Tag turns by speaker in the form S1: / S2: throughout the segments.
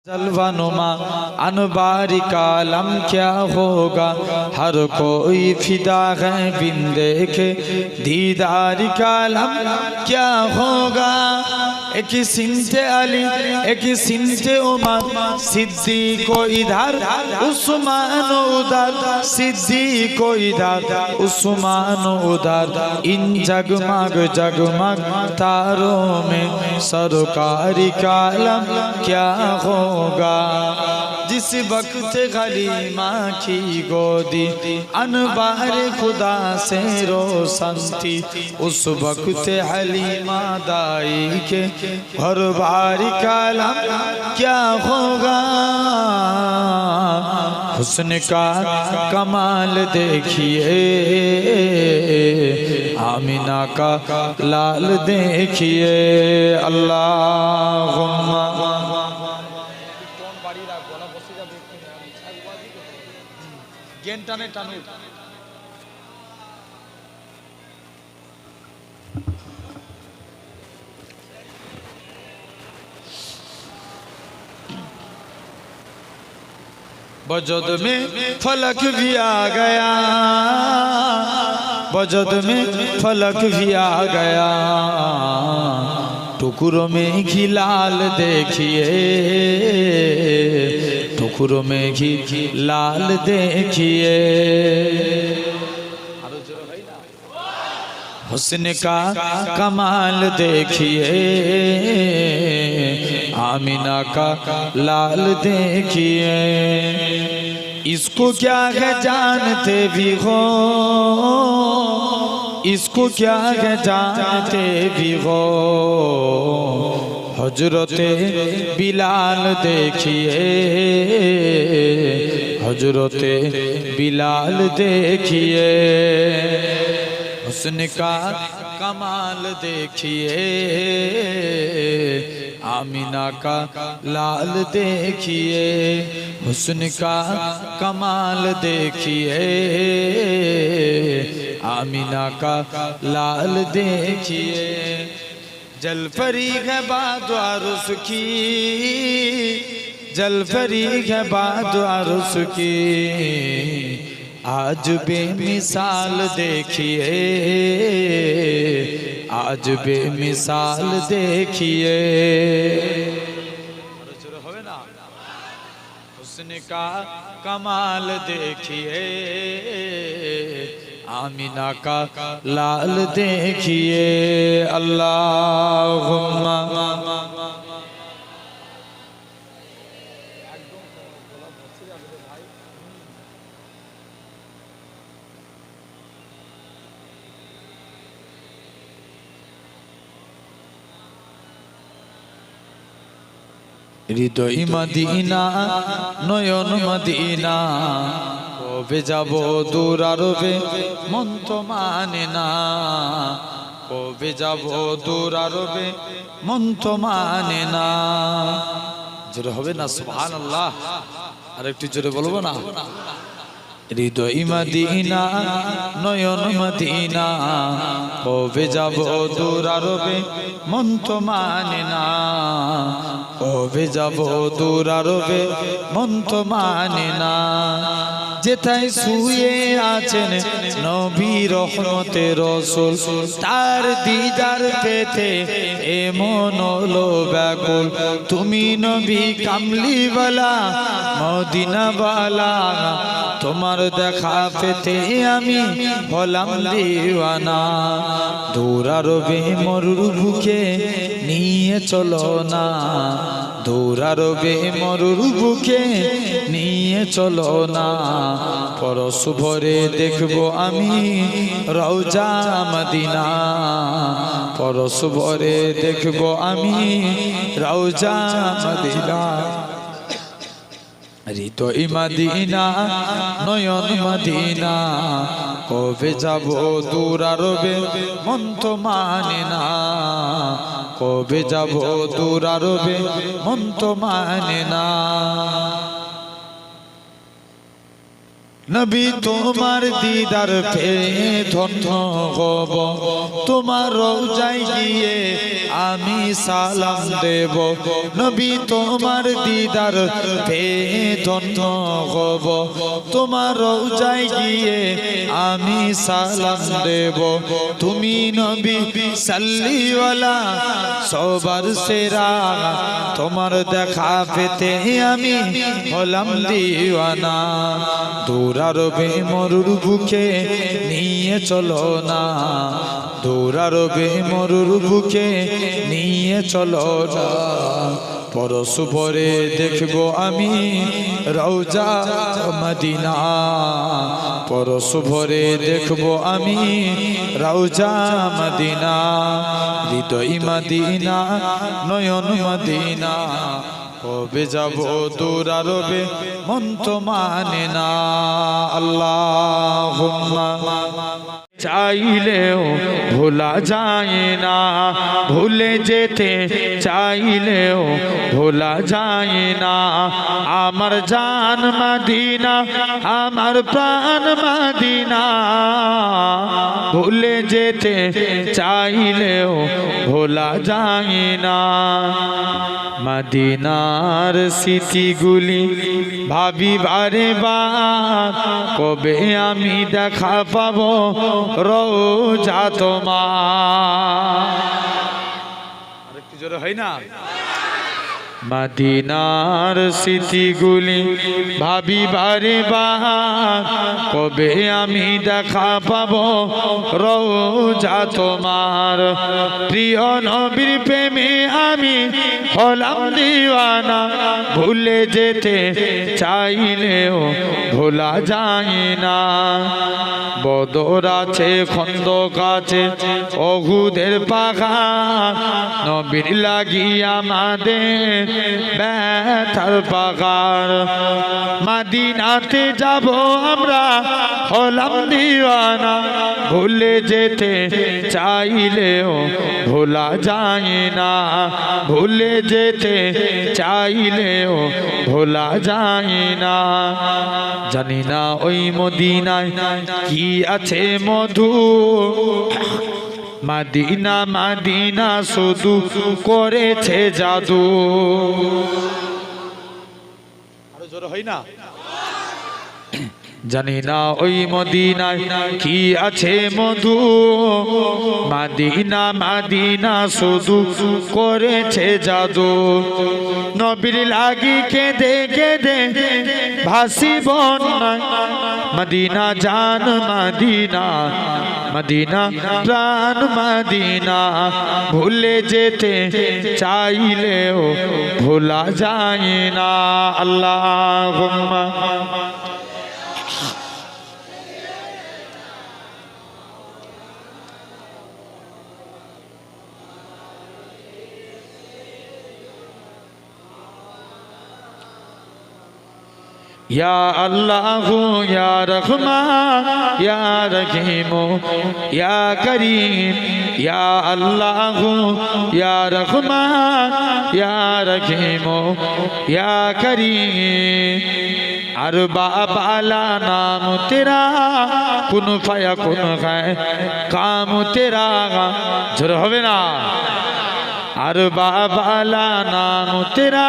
S1: जलवानुमा अनबारी कालम क्या होगा, हर कोई फिदा है बिन देखे दीदारी कालम क्या होगा। एक सिमते अली एक सिमते उमर, सिद्दीको इधर उस्मान उधर, सिद्दीको इधर उस्मान उधर। इन जगमग जगमग तारों में सरकारी कालम क्या होगा। जिस वक्त गलीमा की गोदी अनबार खुदा से रोशन थी, उस वक्त हलीमा दाई के हर बारी कालम क्या होगा। हुस्न का कमाल देखिए, आमिना का लाल देखिए। अल्लाहुम्मा টানে টানো। बजद में फलक भी आ गया, बजद में फलक भी आ गया। टुकड़ों में घी लाल देखिए, टुकड़ों में घी लाल देखिए। हुस्न का कमाल देखिए, आमिना का लाल देखिए। इसको क्या है जानते भी हो, इसको क्या है जानते भी हो। हजरते बिलाल देखिए, हजरते बिलाल देखिए। हुस्न का कमाल देखिए, आमिना का लाल देखिए। हुस्न का कमाल देखिए, आमिना का लाल देखिए। जलपरी है बाद अरुस की, जलपरी है बाद अरुस की। आज बेमिसाल देखिए, आज बेमिसाल देखिए। हुस्न का कमाल देखिए, आमिना का लाल देखिए। अल्लाहुम्मा হৃদয় মদিনা নয়ন মদিনা, কবে যাব দূর আরবে মন তো মানে না। কবে যাব দূর আরবে মন তো মানে না। জোরে হবে না সুবহানাল্লাহ? আর একটু জোরে বলবো না? হৃদয় মদিনা নয়ন মদিনা, কবে যাব দূর আরবে মন তো মানে না। কবে যাব দূর আরবে মন তো মানে না। যেথায় শুয়ে আছেন নবী রহমতে রসুল, তার দিদার পেতে এমন হলো ব্যাকুল। তুমি নবী কামলিওয়ালা মদিনাওয়ালা, তোমার দেখা পেতে আমি হলাম দিওয়ানা। দূর আরবে মরুর বুকে নিয়ে চলো না, দূর আরবে মরুর বুকে নিয়ে চলো না। পরশ ভরে দেখবো আমি রওজা মদিনা, পরশ ভরে দেখবো আমি রওজা মদিনা। হৃদয় মদিনা নয়ন মদিনা, কবে যাব দূর আরবে মন তো মানে না। কবে যাব দূর আরবে মন তো মানে না। নবী তোমার দিদার পেয়ে ধন্য হব, তোমার রওজায় গিয়ে আমি সালাম দেব। নবী তোমার দিদার পেয়ে ধন্য হব, তোমার রওজায় গিয়ে আমি সালাম দেব। তুমি নবী সাল্লিওয়ালা সবার সেরা, তোমার দেখা পেতে আমি হলাম দিওয়ানা। দৌড়ারবে মরুর বুকে নিয়ে চলো না, দৌড়ারবে মরুর বুকে নিয়ে চলো না। পরশ পরে দেখবো আমি রওজা মদিনা, পরশ ভরে দেখবো আমি রওজা মদিনা। হৃদয় মদিনা নয়ন মদিনা, কবে যাব দৌড়ারবে মন তো মানে না। আল্লাহুম্মা চাইলেও ভোলা যায় না, ভুলে যেতে চাইলেও ভোলা যায় না। আমার জান মদিনা, আমার প্রাণ মদিনা, ভুলে যেতে চাইলেও ভোলা যায় না। মদিনার স্মৃতিগুলি ভাবি বারে বার, কবে আমি দেখা পাবো রওজা তোমার। আরেকটু জোরে হয় না? মদিনার স্মৃতিগুলি ভাবি বারে বার, কবে আমি দেখা পাবো রওজা তোমার। প্রিয় নবীর প্রেমে আমি হলাম দিওয়ানা, ভুলে যেতে চাইলেও ভোলা যায় না। বদর আছে, খন্দক আছে, অহুদের পাহাড়, নবীর লাগি আমাদের ব্যথার পাহাড়। মদিনাতে যাব আমরা হলাম দিওয়ানা, ভুলে যেতে চাইলেও ভোলা যায় না, ভুলে যেতে চাইলেও ভোলা যায় না। জানি না ওই মদিনায় কি আছে মধু, মদিনা মদিনা শুধু করেছে জাদু। আরো জোরে হয় না? জানি না ওই মদিনায় কি আছে মধু, মদিনা মদিনা শুধু করেছে জাদু। নবীর লাগি কেঁদে কেঁদে ভাসি বন্যায়, মদিনা জান মদিনা, মদিনা প্রাণ মদিনা, ভুলে যেতে চাইলেও ভোলা যায় না। আল্লাহুম্মা या अल्लाह या रहमान या रहीम या करीम, या अल्लाह या रहमान या रहीम या करीम। अरबा बाला नाम तेरा, कुन फाया कुन है काम तेरा। जोर होवे ना? अरबा बाला नाम तेरा,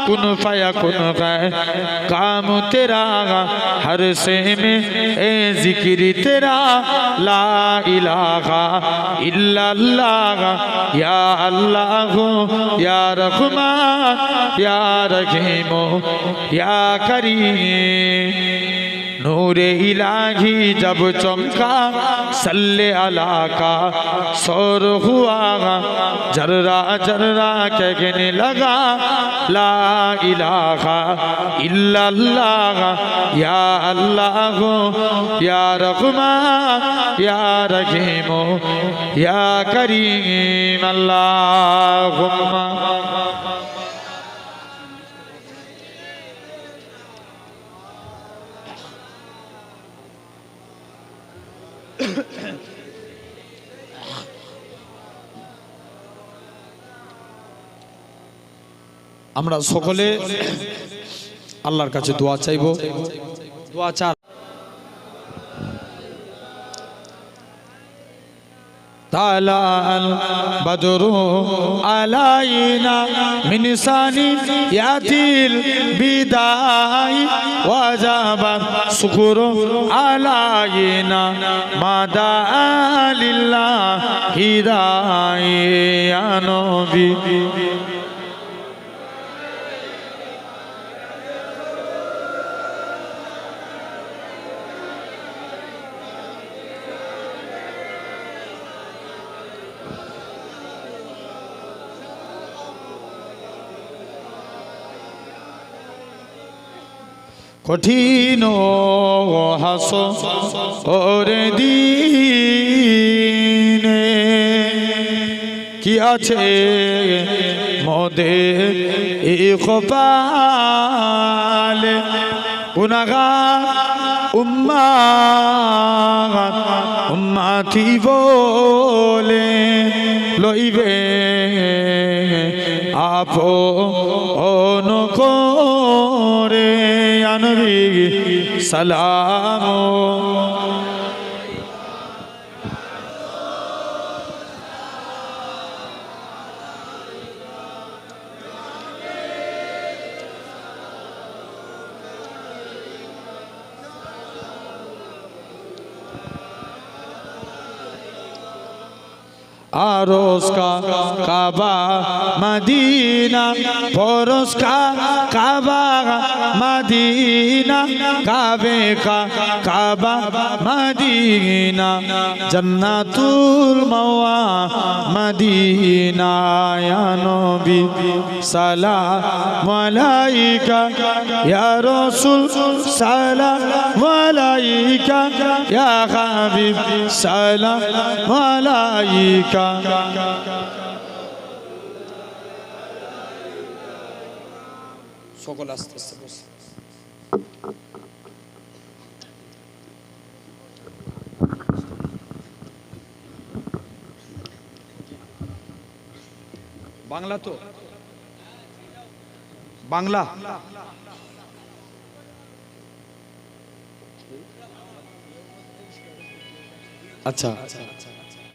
S1: कुन फाया कुन है काम तेरा। हर से में ए जिक्र तेरा, ला इलाहा इल्लल्लाह। या अल्लाह या रहमान या रहीम या करीम। नूरे इलाही जब चमका, सल्ले अला का शोर हुआ, जर्रा जर्रा कहने लगा ला इलाहा इल्लल्लाह। या अल्लाह या रहमान या रहीम या करीम। अल्लाहुम्मा আমরা সকলে আল্লাহর কাছে দোয়া চাইবো। দোয়া চার طلع البدر علينا من ثنيات البداء وجب الشكر علينا ما دعا لله داعي يا نبي কঠিন হাস ওরে দিনে কি আছে মোদের এই কপালে গুনাহগার উম্মাতি বলে লইবে আপন করে নবী সালাম आरोस का काबा मदीना परोस का काबा मदीना काबे का काबा मदीना जन्नतुल मवा मदीना या नबी सलाम अलैका या रसूल सलाम अलैका या हबीब सलाम अलैका সকল আস্তে আস্তে বস বাংলা তো বাংলা আচ্ছা